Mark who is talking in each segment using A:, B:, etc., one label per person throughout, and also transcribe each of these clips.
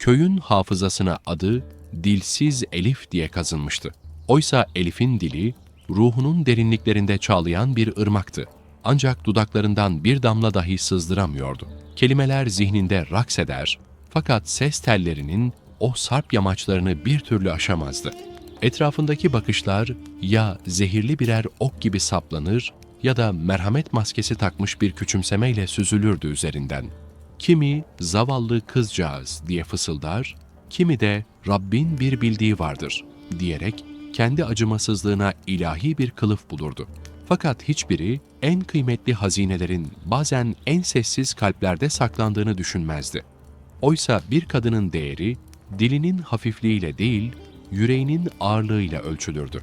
A: Köyün hafızasına adı Dilsiz Elif diye kazınmıştı. Oysa Elif'in dili, ruhunun derinliklerinde çağlayan bir ırmaktı. Ancak dudaklarından bir damla dahi sızdıramıyordu. Kelimeler zihninde raks eder, fakat ses tellerinin o sarp yamaçlarını bir türlü aşamazdı. Etrafındaki bakışlar ya zehirli birer ok gibi saplanır ya da merhamet maskesi takmış bir küçümsemeyle süzülürdü üzerinden. Kimi zavallı kızcağız diye fısıldar, kimi de Rabbin bir bildiği vardır diyerek kendi acımasızlığına ilahi bir kılıf bulurdu. Fakat hiçbiri en kıymetli hazinelerin bazen en sessiz kalplerde saklandığını düşünmezdi. Oysa bir kadının değeri dilinin hafifliğiyle değil, yüreğinin ağırlığıyla ölçülürdü.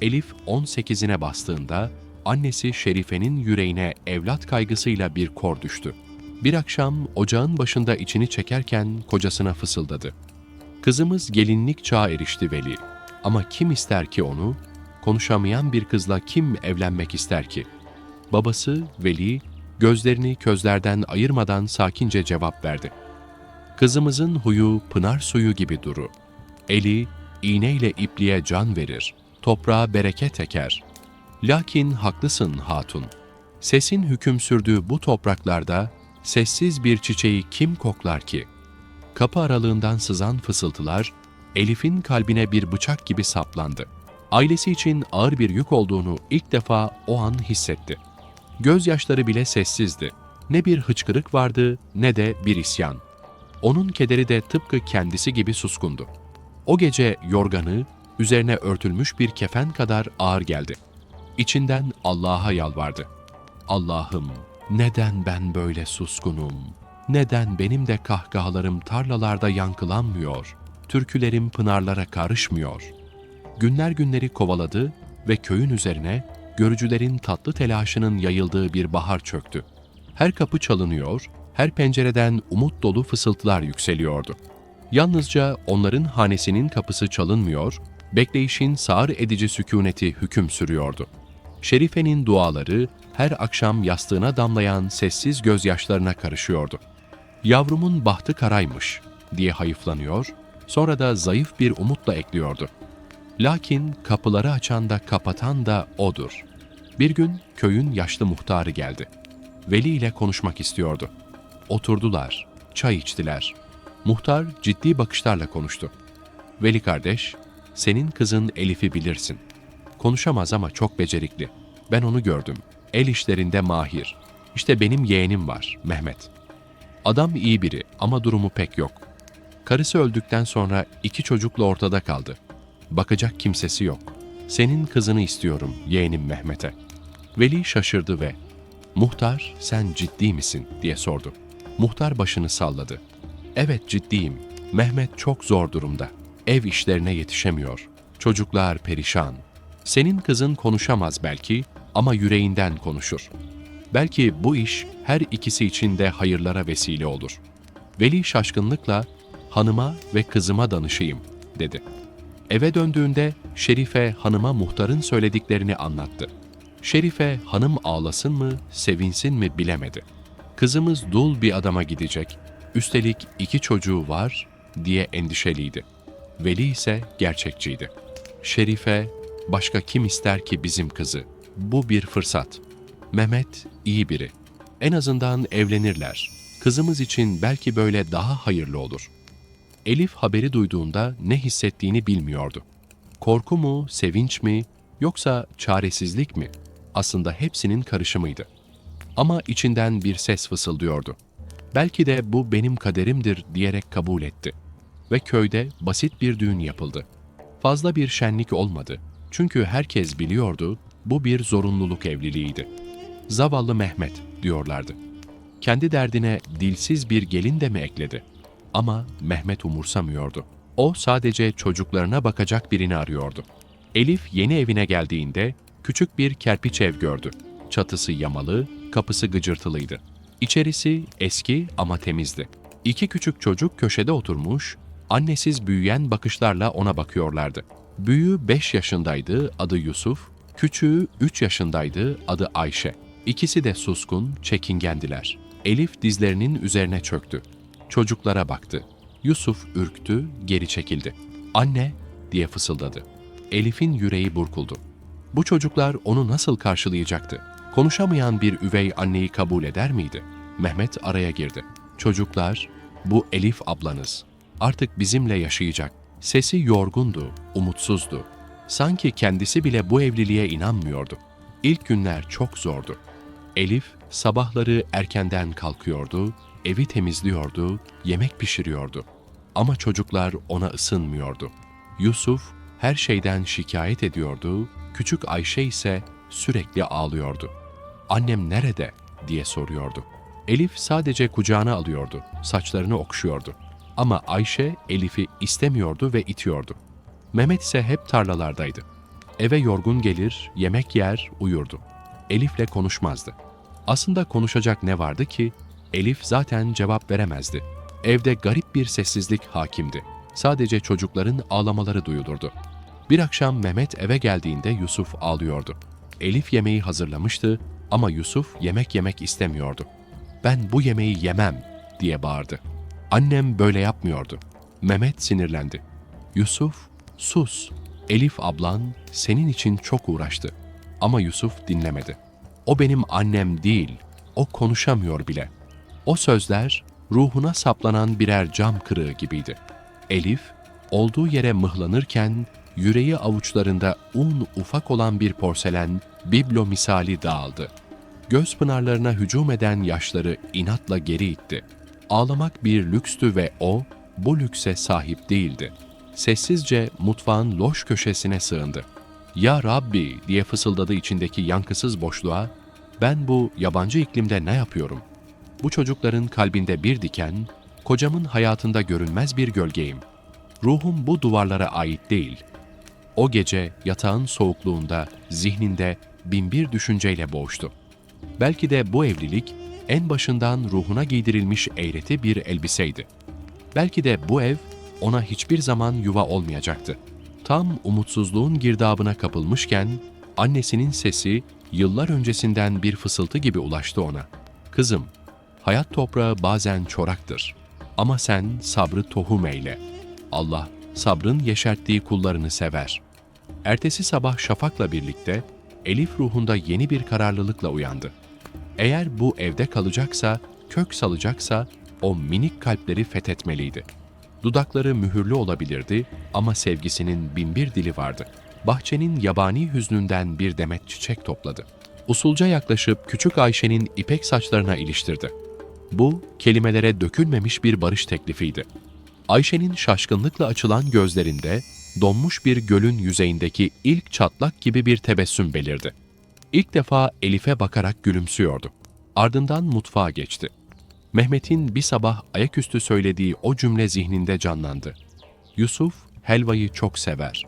A: Elif 18'ine bastığında annesi Şerife'nin yüreğine evlat kaygısıyla bir kor düştü. Bir akşam ocağın başında içini çekerken kocasına fısıldadı. Kızımız gelinlik çağa erişti Veli. Ama kim ister ki onu? Konuşamayan bir kızla kim evlenmek ister ki? Babası Veli gözlerini közlerden ayırmadan sakince cevap verdi. Kızımızın huyu pınar suyu gibi duru. Eli iğneyle ipliğe can verir, toprağa bereket eker. Lakin haklısın hatun. Sesin hüküm sürdüğü bu topraklarda sessiz bir çiçeği kim koklar ki? Kapı aralığından sızan fısıltılar Elif'in kalbine bir bıçak gibi saplandı. Ailesi için ağır bir yük olduğunu ilk defa o an hissetti. Gözyaşları bile sessizdi. Ne bir hıçkırık vardı ne de bir isyan. Onun kederi de tıpkı kendisi gibi suskundu. O gece yorganı üzerine örtülmüş bir kefen kadar ağır geldi. İçinden Allah'a yalvardı. Allah'ım, neden ben böyle suskunum? Neden benim de kahkahalarım tarlalarda yankılanmıyor? Türkülerim pınarlara karışmıyor. Günler günleri kovaladı ve köyün üzerine görücülerin tatlı telaşının yayıldığı bir bahar çöktü. Her kapı çalınıyor, her pencereden umut dolu fısıltılar yükseliyordu. Yalnızca onların hanesinin kapısı çalınmıyor, bekleyişin sağır edici sükûneti hüküm sürüyordu. Şerife'nin duaları her akşam yastığına damlayan sessiz gözyaşlarına karışıyordu. Yavrumun bahtı karaymış diye hayıflanıyor, sonra da zayıf bir umutla ekliyordu. Lakin kapıları açan da kapatan da odur. Bir gün köyün yaşlı muhtarı geldi. Veli ile konuşmak istiyordu. Oturdular, çay içtiler. Muhtar ciddi bakışlarla konuştu. Veli kardeş, senin kızın Elif'i bilirsin. Konuşamaz ama çok becerikli. Ben onu gördüm. El işlerinde mahir. İşte benim yeğenim var, Mehmet. Adam iyi biri ama durumu pek yok. Karısı öldükten sonra 2 çocukla ortada kaldı. Bakacak kimsesi yok. Senin kızını istiyorum yeğenim Mehmet'e. Veli şaşırdı ve "Muhtar, sen ciddi misin?" diye sordu. Muhtar başını salladı. "Evet ciddiyim. Mehmet çok zor durumda. Ev işlerine yetişemiyor. Çocuklar perişan. Senin kızın konuşamaz belki ama yüreğinden konuşur. Belki bu iş her ikisi için de hayırlara vesile olur." Veli şaşkınlıkla "Hanıma ve kızıma danışayım," dedi. Eve döndüğünde Şerife hanıma muhtarın söylediklerini anlattı. Şerife hanım ağlasın mı, sevinsin mi bilemedi. Kızımız dul bir adama gidecek, üstelik 2 çocuğu var diye endişeliydi. Veli ise gerçekçiydi. Şerife, başka kim ister ki bizim kızı? Bu bir fırsat. Mehmet iyi biri. En azından evlenirler. Kızımız için belki böyle daha hayırlı olur. Elif haberi duyduğunda ne hissettiğini bilmiyordu. Korku mu, sevinç mi, yoksa çaresizlik mi? Aslında hepsinin karışımıydı. Ama içinden bir ses fısıldıyordu. Belki de bu benim kaderimdir diyerek kabul etti. Ve köyde basit bir düğün yapıldı. Fazla bir şenlik olmadı. Çünkü herkes biliyordu bu bir zorunluluk evliliğiydi. Zavallı Mehmet diyorlardı. Kendi derdine dilsiz bir gelin de mi ekledi? Ama Mehmet umursamıyordu. O sadece çocuklarına bakacak birini arıyordu. Elif yeni evine geldiğinde küçük bir kerpiç ev gördü. Çatısı yamalı, kapısı gıcırtılıydı. İçerisi eski ama temizdi. 2 küçük çocuk köşede oturmuş, annesiz büyüyen bakışlarla ona bakıyorlardı. Büyüğü 5 yaşındaydı, adı Yusuf, küçüğü 3 yaşındaydı, adı Ayşe. İkisi de suskun, çekingendiler. Elif dizlerinin üzerine çöktü. Çocuklara baktı. Yusuf ürktü, geri çekildi. "Anne!" diye fısıldadı. Elif'in yüreği burkuldu. Bu çocuklar onu nasıl karşılayacaktı? Konuşamayan bir üvey anneyi kabul eder miydi? Mehmet araya girdi. "Çocuklar, bu Elif ablanız. Artık bizimle yaşayacak." Sesi yorgundu, umutsuzdu. Sanki kendisi bile bu evliliğe inanmıyordu. İlk günler çok zordu. Elif sabahları erkenden kalkıyordu, evi temizliyordu, yemek pişiriyordu. Ama çocuklar ona ısınmıyordu. Yusuf her şeyden şikayet ediyordu, küçük Ayşe ise sürekli ağlıyordu. "Annem nerede?" diye soruyordu. Elif sadece kucağına alıyordu, saçlarını okşuyordu. Ama Ayşe Elif'i istemiyordu ve itiyordu. Mehmet ise hep tarlalardaydı. Eve yorgun gelir, yemek yer, uyurdu. Elif'le konuşmazdı. Aslında konuşacak ne vardı ki? Elif zaten cevap veremezdi. Evde garip bir sessizlik hakimdi. Sadece çocukların ağlamaları duyulurdu. Bir akşam Mehmet eve geldiğinde Yusuf ağlıyordu. Elif yemeği hazırlamıştı ama Yusuf yemek yemek istemiyordu. "Ben bu yemeği yemem!" diye bağırdı. "Annem böyle yapmıyordu." Mehmet sinirlendi. "Yusuf, sus! Elif ablan senin için çok uğraştı." Ama Yusuf dinlemedi. "O benim annem değil, o konuşamıyor bile." O sözler ruhuna saplanan birer cam kırığı gibiydi. Elif, olduğu yere mıhlanırken yüreği avuçlarında un ufak olan bir porselen biblo misali dağıldı. Göz pınarlarına hücum eden yaşları inatla geri itti. Ağlamak bir lükstü ve o, bu lükse sahip değildi. Sessizce mutfağın loş köşesine sığındı. "Ya Rabbi!" diye fısıldadı içindeki yankısız boşluğa, "Ben bu yabancı iklimde ne yapıyorum? Bu çocukların kalbinde bir diken, kocamın hayatında görünmez bir gölgeyim. Ruhum bu duvarlara ait değil." O gece yatağın soğukluğunda, zihninde binbir düşünceyle boğuştu. Belki de bu evlilik en başından ruhuna giydirilmiş eğreti bir elbiseydi. Belki de bu ev ona hiçbir zaman yuva olmayacaktı. Tam umutsuzluğun girdabına kapılmışken annesinin sesi yıllar öncesinden bir fısıltı gibi ulaştı ona. "Kızım, hayat toprağı bazen çoraktır ama sen sabrı tohum eyle. Allah sabrın yeşerttiği kullarını sever." Ertesi sabah şafakla birlikte Elif ruhunda yeni bir kararlılıkla uyandı. Eğer bu evde kalacaksa, kök salacaksa o minik kalpleri fethetmeliydi. Dudakları mühürlü olabilirdi ama sevgisinin binbir dili vardı. Bahçenin yabani hüznünden bir demet çiçek topladı. Usulca yaklaşıp küçük Ayşe'nin ipek saçlarına iliştirdi. Bu, kelimelere dökülmemiş bir barış teklifiydi. Ayşe'nin şaşkınlıkla açılan gözlerinde, donmuş bir gölün yüzeyindeki ilk çatlak gibi bir tebessüm belirdi. İlk defa Elif'e bakarak gülümsüyordu. Ardından mutfağa geçti. Mehmet'in bir sabah ayaküstü söylediği o cümle zihninde canlandı. Yusuf helvayı çok sever.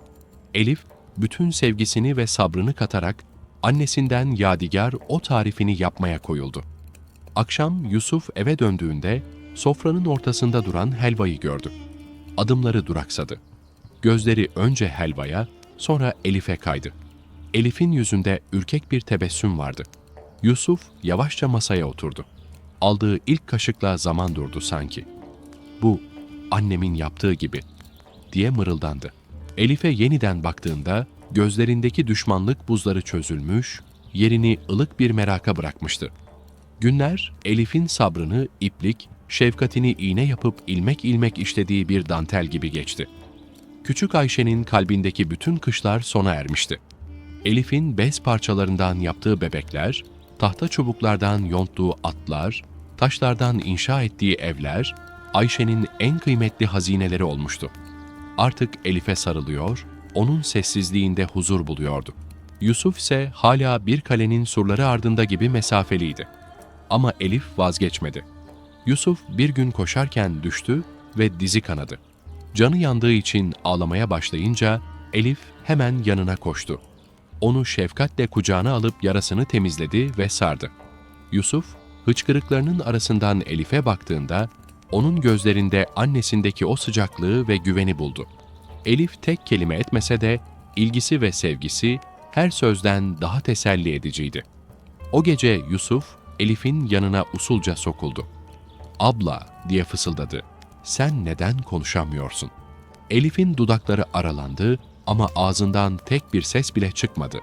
A: Elif bütün sevgisini ve sabrını katarak annesinden yadigar o tarifini yapmaya koyuldu. Akşam Yusuf eve döndüğünde sofranın ortasında duran helvayı gördü. Adımları duraksadı. Gözleri önce helvaya, sonra Elif'e kaydı. Elif'in yüzünde ürkek bir tebessüm vardı. Yusuf yavaşça masaya oturdu. Aldığı ilk kaşıkla zaman durdu sanki. "Bu annemin yaptığı gibi," diye mırıldandı. Elif'e yeniden baktığında gözlerindeki düşmanlık buzları çözülmüş, yerini ılık bir meraka bırakmıştı. Günler Elif'in sabrını iplik, şefkatini iğne yapıp ilmek ilmek işlediği bir dantel gibi geçti. Küçük Ayşe'nin kalbindeki bütün kışlar sona ermişti. Elif'in bez parçalarından yaptığı bebekler, tahta çubuklardan yonttuğu atlar, taşlardan inşa ettiği evler, Ayşe'nin en kıymetli hazineleri olmuştu. Artık Elif'e sarılıyor, onun sessizliğinde huzur buluyordu. Yusuf ise hala bir kalenin surları ardında gibi mesafeliydi. Ama Elif vazgeçmedi. Yusuf bir gün koşarken düştü ve dizi kanadı. Canı yandığı için ağlamaya başlayınca Elif hemen yanına koştu. Onu şefkatle kucağına alıp yarasını temizledi ve sardı. Yusuf, hıçkırıklarının arasından Elif'e baktığında, onun gözlerinde annesindeki o sıcaklığı ve güveni buldu. Elif tek kelime etmese de, ilgisi ve sevgisi her sözden daha teselli ediciydi. O gece Yusuf, Elif'in yanına usulca sokuldu. "Abla," diye fısıldadı. Sen neden konuşamıyorsun? Elif'in dudakları aralandı ama ağzından tek bir ses bile çıkmadı.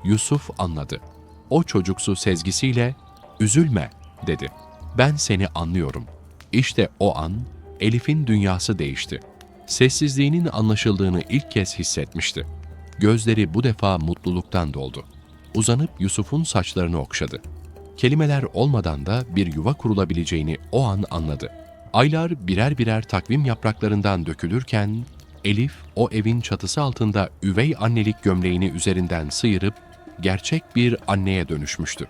A: Yusuf anladı. O çocuksu sezgisiyle "Üzülme," dedi. "Ben seni anlıyorum." İşte o an Elif'in dünyası değişti. Sessizliğinin anlaşıldığını ilk kez hissetmişti. Gözleri bu defa mutluluktan doldu. Uzanıp Yusuf'un saçlarını okşadı. Kelimeler olmadan da bir yuva kurulabileceğini o an anladı. Aylar birer birer takvim yapraklarından dökülürken, Elif o evin çatısı altında üvey annelik gömleğini üzerinden sıyırıp gerçek bir anneye dönüşmüştü.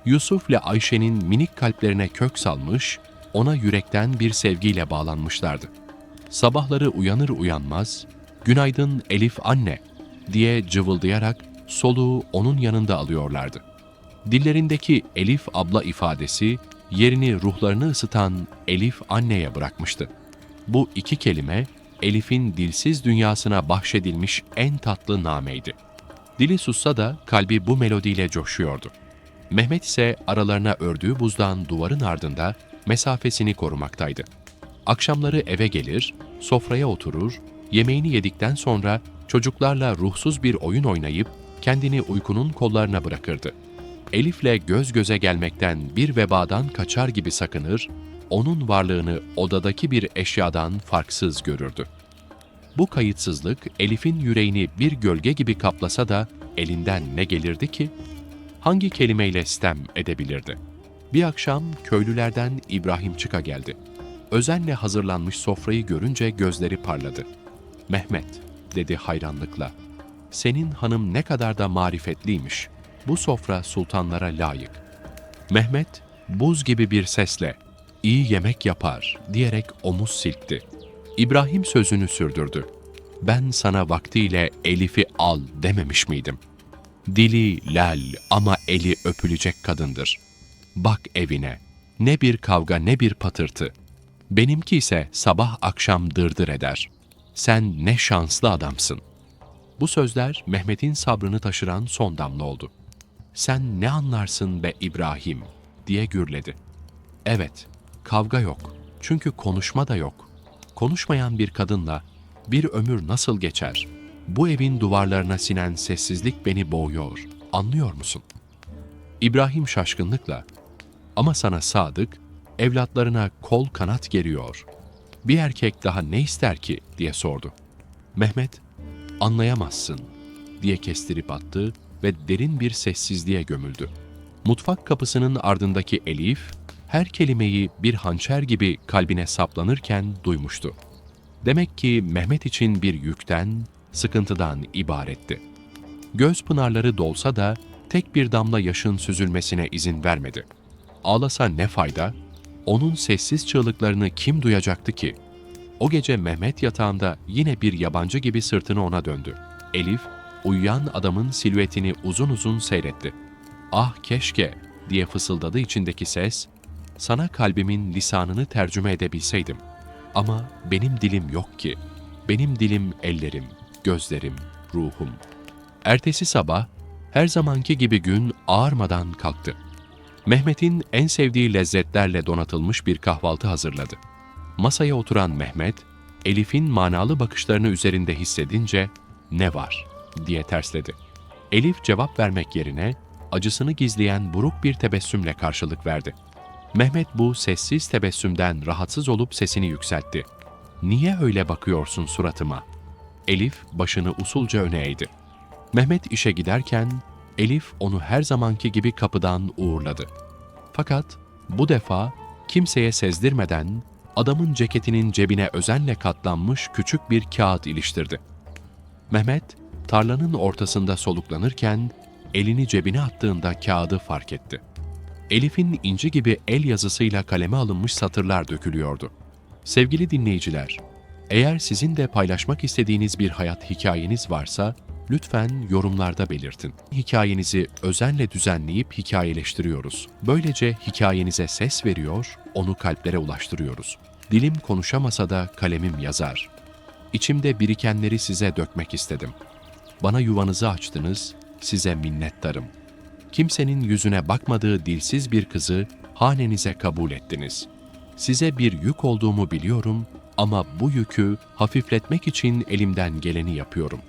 A: Yusuf'la Ayşe'nin minik kalplerine kök salmış, ona yürekten bir sevgiyle bağlanmışlardı. Sabahları uyanır uyanmaz, "Günaydın Elif anne," diye cıvıldayarak soluğu onun yanında alıyorlardı. Dillerindeki Elif abla ifadesi, yerini ruhlarını ısıtan Elif anneye bırakmıştı. Bu iki kelime, Elif'in dilsiz dünyasına bahşedilmiş en tatlı nameydi. Dili sussa da kalbi bu melodiyle coşuyordu. Mehmet ise aralarına ördüğü buzdan duvarın ardında mesafesini korumaktaydı. Akşamları eve gelir, sofraya oturur, yemeğini yedikten sonra çocuklarla ruhsuz bir oyun oynayıp kendini uykunun kollarına bırakırdı. Elif'le göz göze gelmekten bir vebadan kaçar gibi sakınır, onun varlığını odadaki bir eşyadan farksız görürdü. Bu kayıtsızlık Elif'in yüreğini bir gölge gibi kaplasa da elinden ne gelirdi ki? Hangi kelimeyle sitem edebilirdi? Bir akşam köylülerden İbrahim Çıka geldi. Özenle hazırlanmış sofrayı görünce gözleri parladı. "Mehmet," dedi hayranlıkla, "senin hanım ne kadar da marifetliymiş. Bu sofra sultanlara layık." Mehmet buz gibi bir sesle "İyi yemek yapar," diyerek omuz silkti. İbrahim sözünü sürdürdü. "Ben sana vaktiyle Elif'i al dememiş miydim? Dili lal ama eli öpülecek kadındır. Bak evine, ne bir kavga ne bir patırtı. Benimki ise sabah akşam dırdır eder. Sen ne şanslı adamsın." Bu sözler Mehmet'in sabrını taşıran son damla oldu. "Sen ne anlarsın be İbrahim?" diye gürledi. "Evet, kavga yok. Çünkü konuşma da yok. Konuşmayan bir kadınla bir ömür nasıl geçer? Bu evin duvarlarına sinen sessizlik beni boğuyor. Anlıyor musun?" İbrahim şaşkınlıkla, "Ama sana sadık, evlatlarına kol kanat geriyor. Bir erkek daha ne ister ki?" diye sordu. Mehmet, "Anlayamazsın," diye kestirip attı ve derin bir sessizliğe gömüldü. Mutfak kapısının ardındaki Elif, her kelimeyi bir hançer gibi kalbine saplanırken duymuştu. Demek ki Mehmet için bir yükten, sıkıntıdan ibaretti. Göz pınarları dolsa da tek bir damla yaşın süzülmesine izin vermedi. Ağlasa ne fayda? Onun sessiz çığlıklarını kim duyacaktı ki? O gece Mehmet yatağında yine bir yabancı gibi sırtını ona döndü. Elif, uyuyan adamın silüetini uzun uzun seyretti. "Ah keşke," diye fısıldadı içindeki ses, "sana kalbimin lisanını tercüme edebilseydim. Ama benim dilim yok ki. Benim dilim ellerim, gözlerim, ruhum." Ertesi sabah, her zamanki gibi gün ağarmadan kalktı. Mehmet'in en sevdiği lezzetlerle donatılmış bir kahvaltı hazırladı. Masaya oturan Mehmet, Elif'in manalı bakışlarını üzerinde hissedince "Ne var?" diye tersledi. Elif cevap vermek yerine acısını gizleyen buruk bir tebessümle karşılık verdi. Mehmet bu sessiz tebessümden rahatsız olup sesini yükseltti. "Niye öyle bakıyorsun suratıma?" Elif başını usulca öne eğdi. Mehmet işe giderken Elif onu her zamanki gibi kapıdan uğurladı. Fakat bu defa kimseye sezdirmeden adamın ceketinin cebine özenle katlanmış küçük bir kağıt iliştirdi. Mehmet tarlanın ortasında soluklanırken elini cebine attığında kağıdı fark etti. Elif'in inci gibi el yazısıyla kaleme alınmış satırlar dökülüyordu. Sevgili dinleyiciler, eğer sizin de paylaşmak istediğiniz bir hayat hikayeniz varsa lütfen yorumlarda belirtin. Hikayenizi özenle düzenleyip hikayeleştiriyoruz. Böylece hikayenize ses veriyor, onu kalplere ulaştırıyoruz. Dilim konuşamasa da kalemim yazar. İçimde birikenleri size dökmek istedim. Bana yuvanızı açtınız, size minnettarım. Kimsenin yüzüne bakmadığı dilsiz bir kızı hanenize kabul ettiniz. Size bir yük olduğumu biliyorum ama bu yükü hafifletmek için elimden geleni yapıyorum.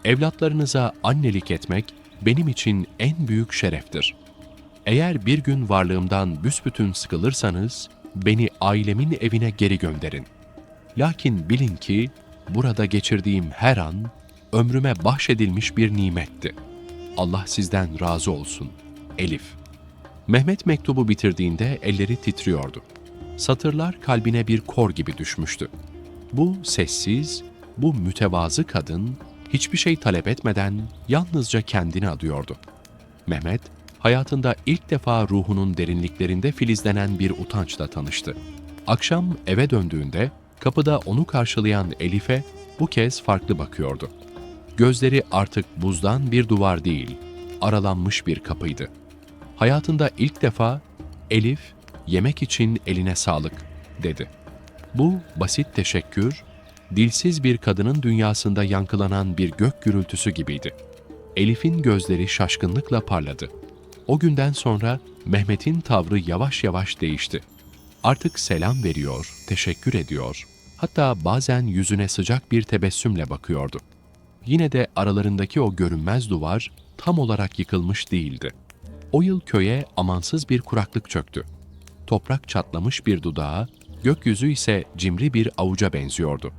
A: Evlatlarınıza annelik etmek benim için en büyük şereftir. Eğer bir gün varlığımdan büsbütün sıkılırsanız, beni ailemin evine geri gönderin. Lakin bilin ki, burada geçirdiğim her an, ömrüme bahşedilmiş bir nimetti. Allah sizden razı olsun. Elif. Mehmet mektubu bitirdiğinde elleri titriyordu. Satırlar kalbine bir kor gibi düşmüştü. Bu sessiz, bu mütevazı kadın, hiçbir şey talep etmeden yalnızca kendini adıyordu. Mehmet, hayatında ilk defa ruhunun derinliklerinde filizlenen bir utançla tanıştı. Akşam eve döndüğünde kapıda onu karşılayan Elif'e bu kez farklı bakıyordu. Gözleri artık buzdan bir duvar değil, aralanmış bir kapıydı. Hayatında ilk defa "Elif, yemek için eline sağlık," dedi. Bu basit teşekkür, dilsiz bir kadının dünyasında yankılanan bir gök gürültüsü gibiydi. Elif'in gözleri şaşkınlıkla parladı. O günden sonra Mehmet'in tavrı yavaş yavaş değişti. Artık selam veriyor, teşekkür ediyor, hatta bazen yüzüne sıcak bir tebessümle bakıyordu. Yine de aralarındaki o görünmez duvar tam olarak yıkılmış değildi. O yıl köye amansız bir kuraklık çöktü. Toprak çatlamış bir dudağa, gökyüzü ise cimri bir avuca benziyordu.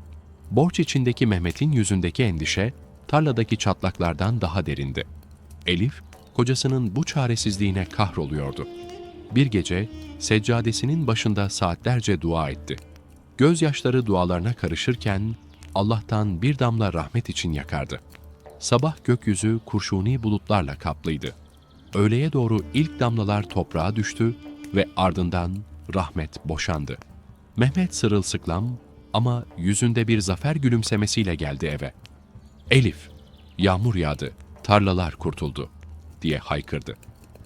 A: Borç içindeki Mehmet'in yüzündeki endişe, tarladaki çatlaklardan daha derindi. Elif, kocasının bu çaresizliğine kahroluyordu. Bir gece, seccadesinin başında saatlerce dua etti. Gözyaşları dualarına karışırken, Allah'tan bir damla rahmet için yakardı. Sabah gökyüzü kurşuni bulutlarla kaplıydı. Öğleye doğru ilk damlalar toprağa düştü ve ardından rahmet boşandı. Mehmet sırılsıklam ama yüzünde bir zafer gülümsemesiyle geldi eve. "Elif, yağmur yağdı, tarlalar kurtuldu," diye haykırdı.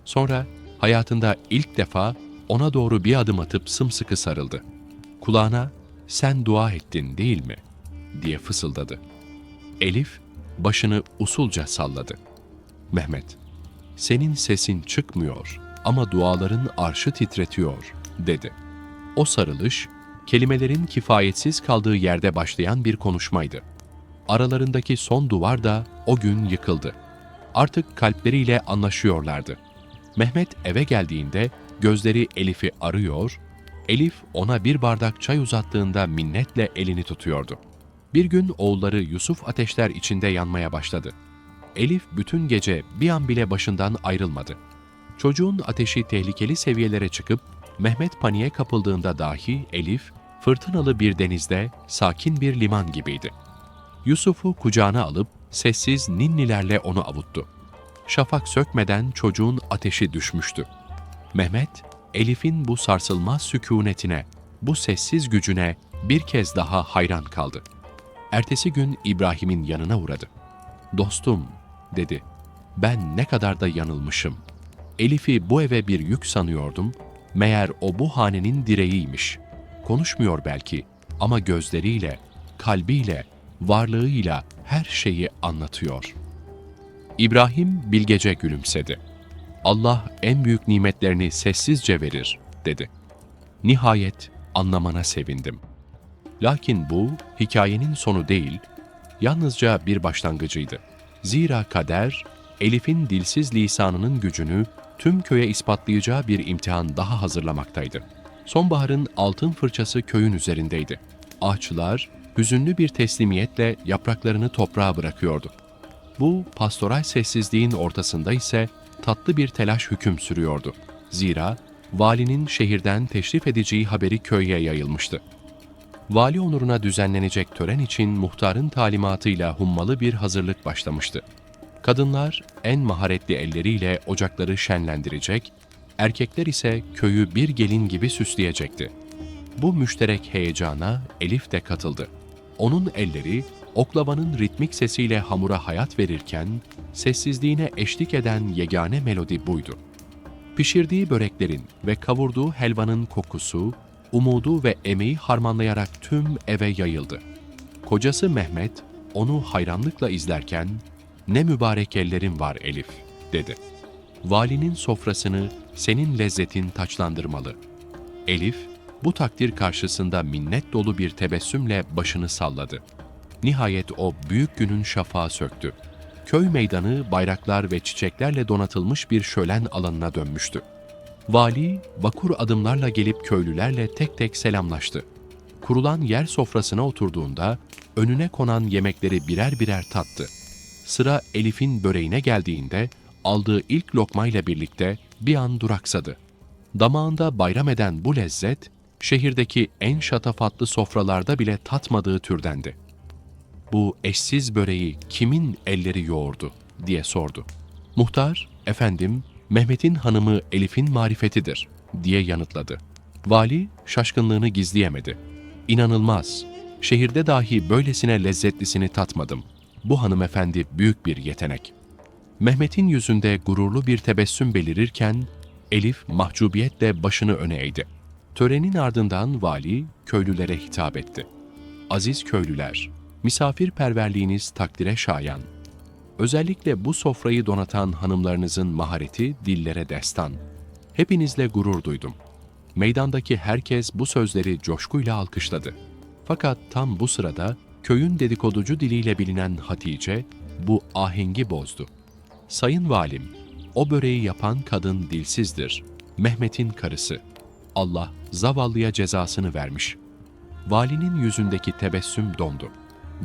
A: Sonra hayatında ilk defa ona doğru bir adım atıp sımsıkı sarıldı. Kulağına "Sen dua ettin değil mi?" diye fısıldadı. Elif başını usulca salladı. "Mehmet, senin sesin çıkmıyor ama duaların arşı titretiyor," dedi. O sarılış, kelimelerin kifayetsiz kaldığı yerde başlayan bir konuşmaydı. Aralarındaki son duvar da o gün yıkıldı. Artık kalpleriyle anlaşıyorlardı. Mehmet eve geldiğinde gözleri Elif'i arıyor, Elif ona bir bardak çay uzattığında minnetle elini tutuyordu. Bir gün oğulları Yusuf ateşler içinde yanmaya başladı. Elif bütün gece bir an bile başından ayrılmadı. Çocuğun ateşi tehlikeli seviyelere çıkıp Mehmet paniğe kapıldığında dahi Elif, fırtınalı bir denizde sakin bir liman gibiydi. Yusuf'u kucağına alıp sessiz ninnilerle onu avuttu. Şafak sökmeden çocuğun ateşi düşmüştü. Mehmet, Elif'in bu sarsılmaz sükûnetine, bu sessiz gücüne bir kez daha hayran kaldı. Ertesi gün İbrahim'in yanına uğradı. "Dostum," dedi, "ben ne kadar da yanılmışım. Elif'i bu eve bir yük sanıyordum, meğer o bu hanenin direğiymiş. Konuşmuyor belki ama gözleriyle, kalbiyle, varlığıyla her şeyi anlatıyor." İbrahim bilgece gülümsedi. "Allah en büyük nimetlerini sessizce verir," dedi. "Nihayet anlamana sevindim." Lakin bu, hikayenin sonu değil, yalnızca bir başlangıcıydı. Zira kader, Elif'in dilsiz lisanının gücünü tüm köye ispatlayacağı bir imtihan daha hazırlamaktaydı. Sonbaharın altın fırçası köyün üzerindeydi. Ağaçlar, hüzünlü bir teslimiyetle yapraklarını toprağa bırakıyordu. Bu pastoral sessizliğin ortasında ise tatlı bir telaş hüküm sürüyordu. Zira valinin şehirden teşrif edeceği haberi köye yayılmıştı. Vali onuruna düzenlenecek tören için muhtarın talimatıyla hummalı bir hazırlık başlamıştı. Kadınlar en maharetli elleriyle ocakları şenlendirecek, erkekler ise köyü bir gelin gibi süsleyecekti. Bu müşterek heyecana Elif de katıldı. Onun elleri oklavanın ritmik sesiyle hamura hayat verirken, sessizliğine eşlik eden yegane melodi buydu. Pişirdiği böreklerin ve kavurduğu helvanın kokusu, umudu ve emeği harmanlayarak tüm eve yayıldı. Kocası Mehmet, onu hayranlıkla izlerken, "Ne mübarek ellerin var Elif," dedi. "Valinin sofrasını senin lezzetin taçlandırmalı." Elif, Bu takdir karşısında minnet dolu bir tebessümle başını salladı. Nihayet o büyük günün şafağı söktü. Köy meydanı bayraklar ve çiçeklerle donatılmış bir şölen alanına dönmüştü. Vali, vakur adımlarla gelip köylülerle tek tek selamlaştı. Kurulan yer sofrasına oturduğunda önüne konan yemekleri birer birer tattı. Sıra Elif'in böreğine geldiğinde aldığı ilk lokmayla birlikte bir an duraksadı. Damağında bayram eden bu lezzet, şehirdeki en şatafatlı sofralarda bile tatmadığı türdendi. "Bu eşsiz böreği kimin elleri yoğurdu?" diye sordu. Muhtar, "Efendim, Mehmet'in hanımı Elif'in marifetidir," diye yanıtladı. Vali şaşkınlığını gizleyemedi. "İnanılmaz, şehirde dahi böylesine lezzetlisini tatmadım. Bu hanımefendi büyük bir yetenek." Mehmet'in yüzünde gururlu bir tebessüm belirirken, Elif mahcubiyetle başını öne eğdi. Törenin ardından vali köylülere hitap etti. "Aziz köylüler, misafirperverliğiniz takdire şayan. Özellikle bu sofrayı donatan hanımlarınızın mahareti dillere destan. Hepinizle gurur duydum." Meydandaki herkes bu sözleri coşkuyla alkışladı. Fakat tam bu sırada köyün dedikoducu diliyle bilinen Hatice bu ahengi bozdu. "Sayın valim, o böreği yapan kadın dilsizdir. Mehmet'in karısı. Allah zavallıya cezasını vermiş." Valinin yüzündeki tebessüm dondu.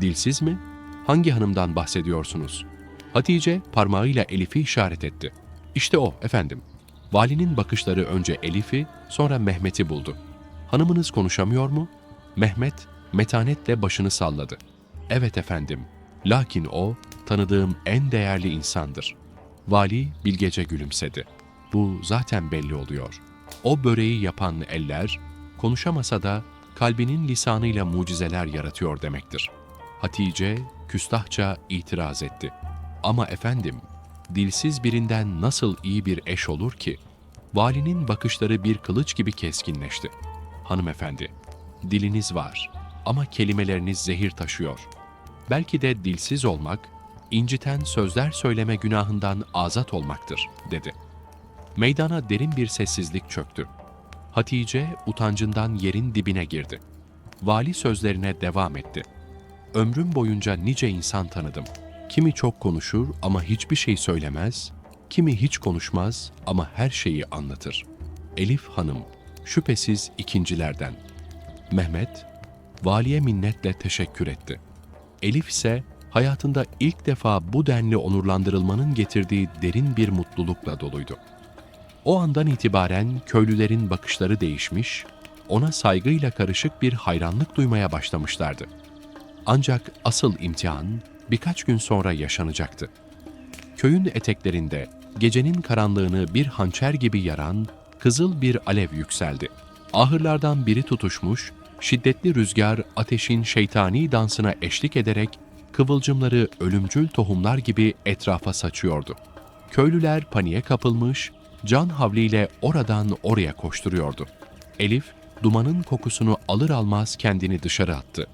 A: "Dilsiz mi? Hangi hanımdan bahsediyorsunuz?" Hatice parmağıyla Elif'i işaret etti. "İşte o efendim." Valinin bakışları önce Elif'i, sonra Mehmet'i buldu. "Hanımınız konuşamıyor mu?" Mehmet metanetle başını salladı. "Evet efendim, lakin o tanıdığım en değerli insandır." Vali bilgece gülümsedi. "Bu zaten belli oluyor. O böreği yapan eller, konuşamasa da kalbinin lisanıyla mucizeler yaratıyor demektir." Hatice küstahça itiraz etti. "Ama efendim, dilsiz birinden nasıl iyi bir eş olur ki?" Valinin bakışları bir kılıç gibi keskinleşti. "Hanımefendi, diliniz var ama kelimeleriniz zehir taşıyor. Belki de dilsiz olmak, inciten sözler söyleme günahından azat olmaktır," dedi. Meydana derin bir sessizlik çöktü. Hatice utancından yerin dibine girdi. Vali sözlerine devam etti. "Ömrüm boyunca nice insan tanıdım. Kimi çok konuşur ama hiçbir şey söylemez, kimi hiç konuşmaz ama her şeyi anlatır. Elif Hanım, şüphesiz ikincilerden." Mehmet, valiye minnetle teşekkür etti. Elif ise hayatında ilk defa bu denli onurlandırılmanın getirdiği derin bir mutlulukla doluydu. O andan itibaren köylülerin bakışları değişmiş, ona saygıyla karışık bir hayranlık duymaya başlamışlardı. Ancak asıl imtihan birkaç gün sonra yaşanacaktı. Köyün eteklerinde gecenin karanlığını bir hançer gibi yaran kızıl bir alev yükseldi. Ahırlardan biri tutuşmuş, şiddetli rüzgar ateşin şeytani dansına eşlik ederek kıvılcımları ölümcül tohumlar gibi etrafa saçıyordu. Köylüler paniğe kapılmış, can havliyle oradan oraya koşturuyordu. Elif, dumanın kokusunu alır almaz kendini dışarı attı.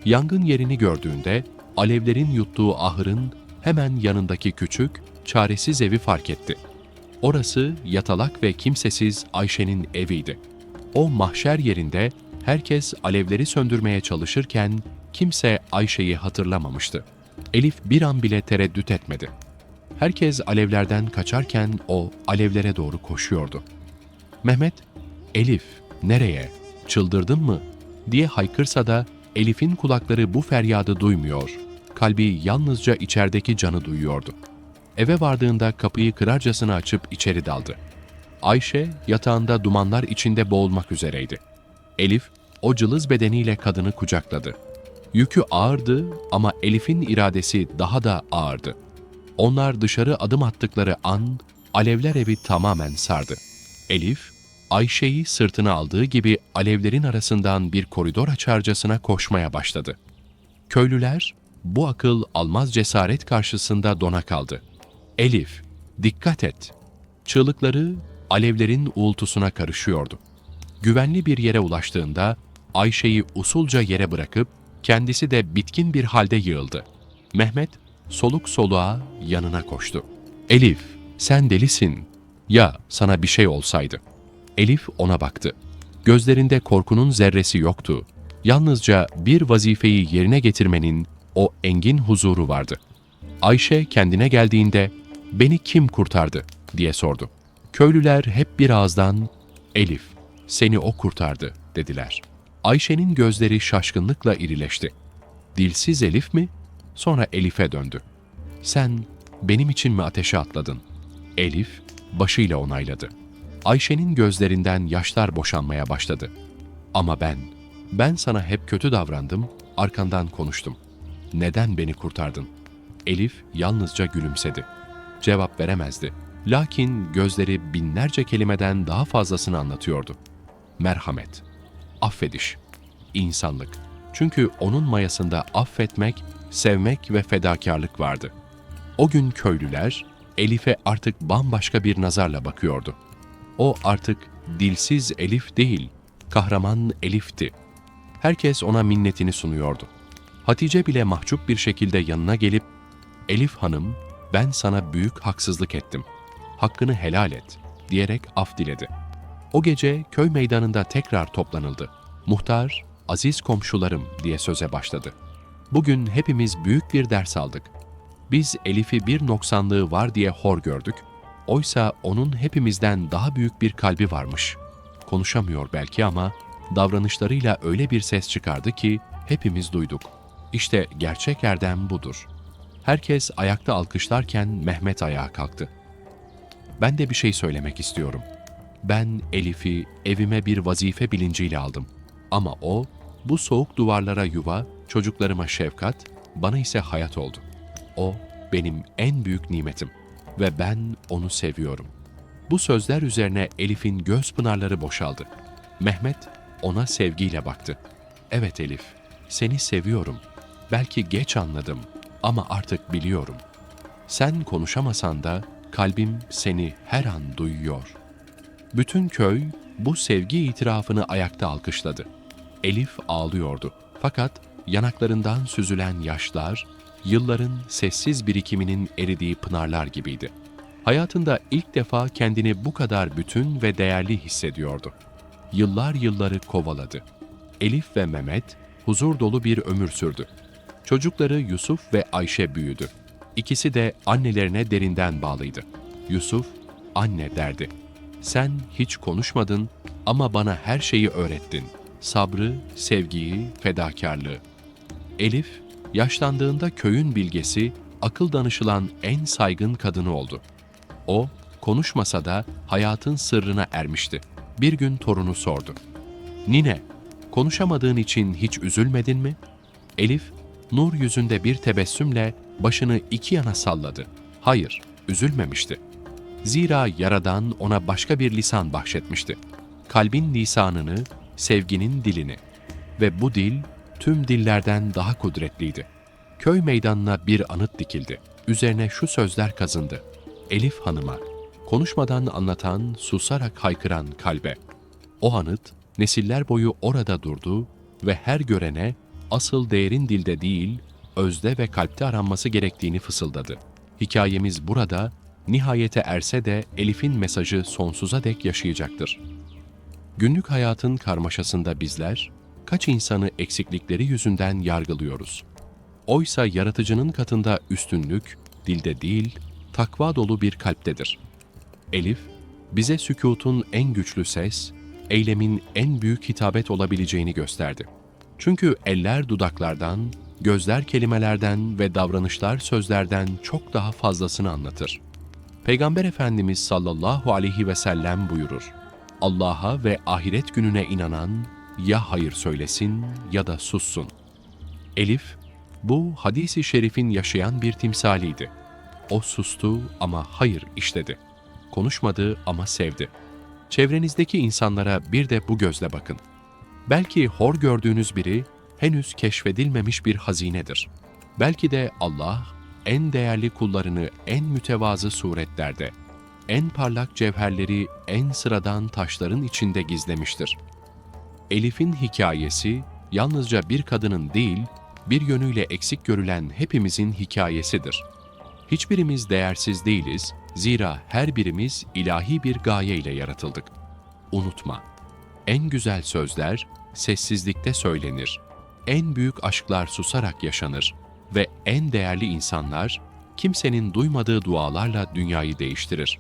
A: Yangın yerini gördüğünde alevlerin yuttuğu ahırın hemen yanındaki küçük, çaresiz evi fark etti. Orası yatalak ve kimsesiz Ayşe'nin eviydi. O mahşer yerinde herkes alevleri söndürmeye çalışırken kimse Ayşe'yi hatırlamamıştı. Elif bir an bile tereddüt etmedi. Herkes alevlerden kaçarken o alevlere doğru koşuyordu. Mehmet, "Elif, nereye? Çıldırdın mı?" diye haykırsa da Elif'in kulakları bu feryadı duymuyor. Kalbi yalnızca içerideki canı duyuyordu. Eve vardığında kapıyı kırarcasına açıp içeri daldı. Ayşe yatağında dumanlar içinde boğulmak üzereydi. Elif o cılız bedeniyle kadını kucakladı. Yükü ağırdı ama Elif'in iradesi daha da ağırdı. Onlar dışarı adım attıkları an alevler evi tamamen sardı. Elif, Ayşe'yi sırtına aldığı gibi alevlerin arasından bir koridor açarcasına koşmaya başladı. Köylüler bu akıl almaz cesaret karşısında dona kaldı. "Elif, dikkat et!" Çığlıkları alevlerin uğultusuna karışıyordu. Güvenli bir yere ulaştığında Ayşe'yi usulca yere bırakıp kendisi de bitkin bir halde yığıldı. Mehmet soluk soluğa yanına koştu. "Elif, sen delisin. Ya sana bir şey olsaydı?" Elif ona baktı. Gözlerinde korkunun zerresi yoktu. Yalnızca bir vazifeyi yerine getirmenin o engin huzuru vardı. Ayşe kendine geldiğinde, "Beni kim kurtardı?" diye sordu. Köylüler hep bir ağızdan, "Elif, seni o kurtardı," dediler. Ayşe'nin gözleri şaşkınlıkla irileşti. "Dilsiz Elif mi?" Sonra Elif'e döndü. "Sen benim için mi ateşe atladın?" Elif başıyla onayladı. Ayşe'nin gözlerinden yaşlar boşanmaya başladı. "Ama ben sana hep kötü davrandım, arkandan konuştum. Neden beni kurtardın?" Elif yalnızca gülümsedi. Cevap veremezdi. Lakin gözleri binlerce kelimeden daha fazlasını anlatıyordu. Merhamet, affediş, insanlık. Çünkü onun mayasında affetmek, sevmek ve fedakarlık vardı. O gün köylüler Elif'e artık bambaşka bir nazarla bakıyordu. O artık dilsiz Elif değil, kahraman Elif'ti. Herkes ona minnetini sunuyordu. Hatice bile mahcup bir şekilde yanına gelip, "Elif Hanım, ben sana büyük haksızlık ettim. Hakkını helal et," diyerek af diledi. O gece köy meydanında tekrar toplanıldı. Muhtar, "Aziz komşularım," diye söze başladı. "Bugün hepimiz büyük bir ders aldık. Biz Elif'i bir noksanlığı var diye hor gördük. Oysa onun hepimizden daha büyük bir kalbi varmış. Konuşamıyor belki ama davranışlarıyla öyle bir ses çıkardı ki hepimiz duyduk. İşte gerçek erdem budur." Herkes ayakta alkışlarken Mehmet ayağa kalktı. "Ben de bir şey söylemek istiyorum. Ben Elif'i evime bir vazife bilinciyle aldım. Ama o, bu soğuk duvarlara yuva, çocuklarıma şefkat, bana ise hayat oldu. O, benim en büyük nimetim ve ben onu seviyorum." Bu sözler üzerine Elif'in göz pınarları boşaldı. Mehmet ona sevgiyle baktı. "Evet Elif, seni seviyorum. Belki geç anladım ama artık biliyorum. Sen konuşamasan da kalbim seni her an duyuyor." Bütün köy bu sevgi itirafını ayakta alkışladı. Elif ağlıyordu. Fakat yanaklarından süzülen yaşlar, yılların sessiz birikiminin eridiği pınarlar gibiydi. Hayatında ilk defa kendini bu kadar bütün ve değerli hissediyordu. Yıllar yılları kovaladı. Elif ve Mehmet huzur dolu bir ömür sürdü. Çocukları Yusuf ve Ayşe büyüdü. İkisi de annelerine derinden bağlıydı. Yusuf, "Anne," derdi, "sen hiç konuşmadın ama bana her şeyi öğrettin. Sabrı, sevgiyi, fedakarlığı." Elif, yaşlandığında köyün bilgesi, akıl danışılan en saygın kadını oldu. O, konuşmasa da hayatın sırrına ermişti. Bir gün torunu sordu. "Nine, konuşamadığın için hiç üzülmedin mi?" Elif, nur yüzünde bir tebessümle başını iki yana salladı. Hayır, üzülmemişti. Zira Yaradan ona başka bir lisan bahşetmişti. Kalbin lisanını, sevginin dilini. Ve bu dil tüm dillerden daha kudretliydi. Köy meydanına bir anıt dikildi. Üzerine şu sözler kazındı: "Elif Hanım'a, konuşmadan anlatan, susarak haykıran kalbe." O anıt nesiller boyu orada durdu ve her görene asıl değerin dilde değil, özde ve kalpte aranması gerektiğini fısıldadı. Hikayemiz burada, nihayete erse de Elif'in mesajı sonsuza dek yaşayacaktır. Günlük hayatın karmaşasında bizler, kaç insanı eksiklikleri yüzünden yargılıyoruz. Oysa yaratıcının katında üstünlük, dilde değil, takva dolu bir kalptedir. Elif, bize sükûtun en güçlü ses, eylemin en büyük hitabet olabileceğini gösterdi. Çünkü eller dudaklardan, gözler kelimelerden ve davranışlar sözlerden çok daha fazlasını anlatır. Peygamber Efendimiz sallallahu aleyhi ve sellem buyurur: "Allah'a ve ahiret gününe inanan ya hayır söylesin ya da sussun." Elif, bu hadis-i şerifin yaşayan bir timsaliydi. O sustu ama hayır işledi. Konuşmadı ama sevdi. Çevrenizdeki insanlara bir de bu gözle bakın. Belki hor gördüğünüz biri henüz keşfedilmemiş bir hazinedir. Belki de Allah en değerli kullarını en mütevazı suretlerde, en parlak cevherleri en sıradan taşların içinde gizlemiştir. Elif'in hikayesi yalnızca bir kadının değil, bir yönüyle eksik görülen hepimizin hikayesidir. Hiçbirimiz değersiz değiliz, zira her birimiz ilahi bir gaye ile yaratıldık. Unutma, En güzel sözler sessizlikte söylenir. En büyük aşklar susarak yaşanır ve en değerli insanlar kimsenin duymadığı dualarla dünyayı değiştirir.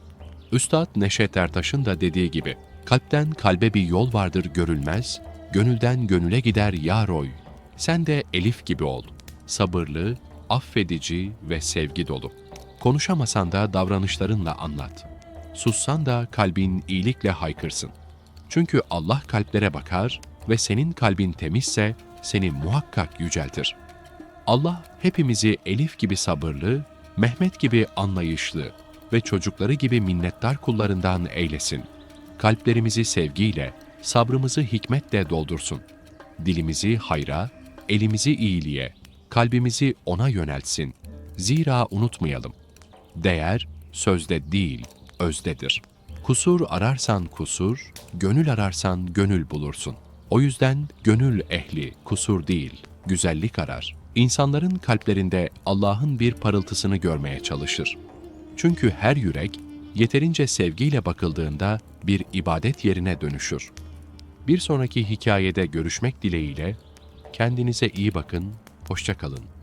A: Üstad Neşet Ertaş'ın da dediği gibi, kalpten kalbe bir yol vardır görülmez, gönülden gönüle gider yar oy. Sen de Elif gibi ol. Sabırlı, affedici ve sevgi dolu. Konuşamasan da davranışlarınla anlat. Sussan da kalbin iyilikle haykırsın. Çünkü Allah kalplere bakar ve senin kalbin temizse seni muhakkak yüceltir. Allah hepimizi Elif gibi sabırlı, Mehmet gibi anlayışlı ve çocukları gibi minnettar kullarından eylesin. Kalplerimizi sevgiyle, sabrımızı hikmetle doldursun. Dilimizi hayra, elimizi iyiliğe, kalbimizi ona yöneltsin. Zira unutmayalım, değer sözde değil, özdedir. Kusur ararsan kusur, gönül ararsan gönül bulursun. O yüzden gönül ehli kusur değil, güzellik arar. İnsanların kalplerinde Allah'ın bir parıltısını görmeye çalışır. Çünkü her yürek yeterince sevgiyle bakıldığında bir ibadet yerine dönüşür. Bir sonraki hikayede görüşmek dileğiyle kendinize iyi bakın, hoşça kalın.